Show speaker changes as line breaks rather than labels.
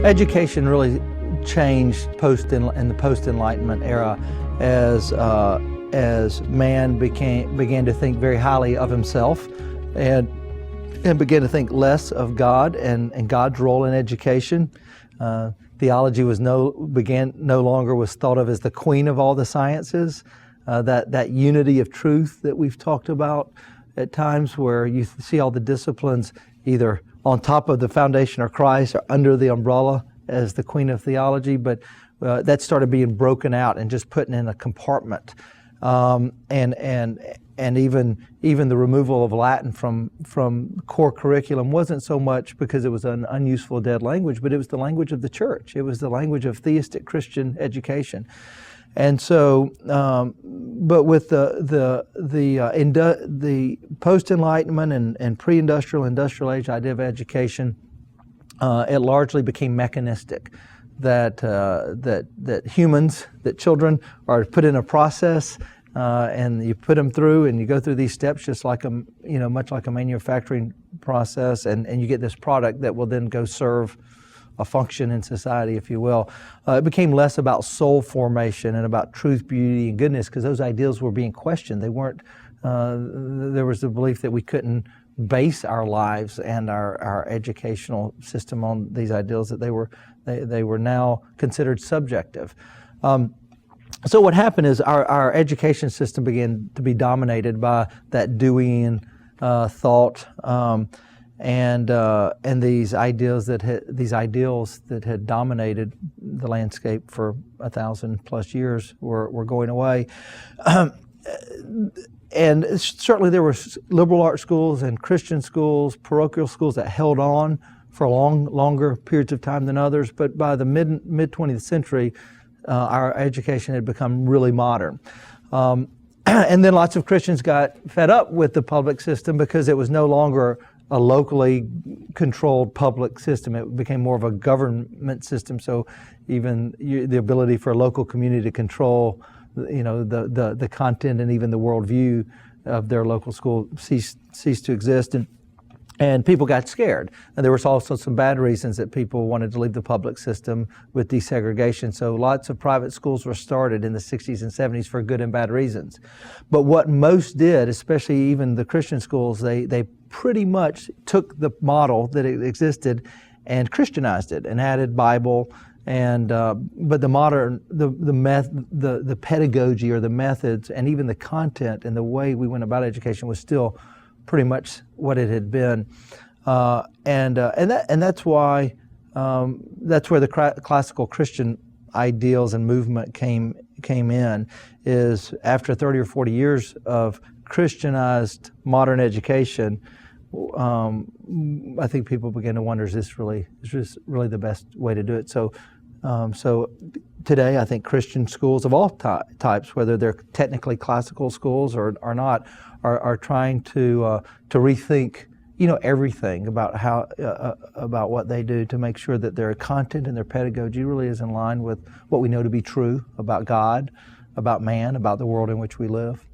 Education really changed in the post-Enlightenment era as man began to think very highly of himself and began to think less of God and God's role in education. Theology was no longer was thought of as the queen of all the sciences. That unity of truth that we've talked about at times, where you see all the disciplines either on top of the foundation of Christ or under the umbrella as the queen of theology, but that started being broken out and just put in a compartment. And even the removal of Latin from core curriculum wasn't so much because it was an unuseful dead language, but it was the language of the church. It was the language of theistic Christian education. And so, but with the post-Enlightenment and pre-industrial, industrial age idea of education, it largely became mechanistic. That humans, that children are put in a process, and you put them through, and you go through these steps, just like much like a manufacturing process, and you get this product that will then go serve a function in society, if you will. It became less about soul formation and about truth, beauty, and goodness, because those ideals were being questioned. They weren't. There was the belief that we couldn't base our lives and our educational system on these ideals, that they were now considered subjective. So what happened is our education system began to be dominated by that Deweyan thought. And these ideals that had dominated the landscape for 1,000+ years were going away, and certainly there were liberal arts schools and Christian schools, parochial schools that held on for longer periods of time than others. But by the mid 20th century, our education had become really modern. And then lots of Christians got fed up with the public system because it was no longer a locally controlled public system. It became more of a government system. So even the ability for a local community to control, the content and even the worldview of their local school ceased to exist. And people got scared. And there was also some bad reasons that people wanted to leave the public system with desegregation. So lots of private schools were started in the 60s and 70s for good and bad reasons. But what most did, especially even the Christian schools, they pretty much took the model that existed and Christianized it and added Bible. And but the pedagogy or the methods and even the content and the way we went about education was still pretty much what it had been, and that's why that's where the classical Christian ideals and movement came in. Is after 30 or 40 years of Christianized modern education, I think people began to wonder: is this really the best way to do it? So today, I think Christian schools of all types, whether they're technically classical schools or not, are trying to rethink, everything about about what they do, to make sure that their content and their pedagogy really is in line with what we know to be true about God, about man, about the world in which we live.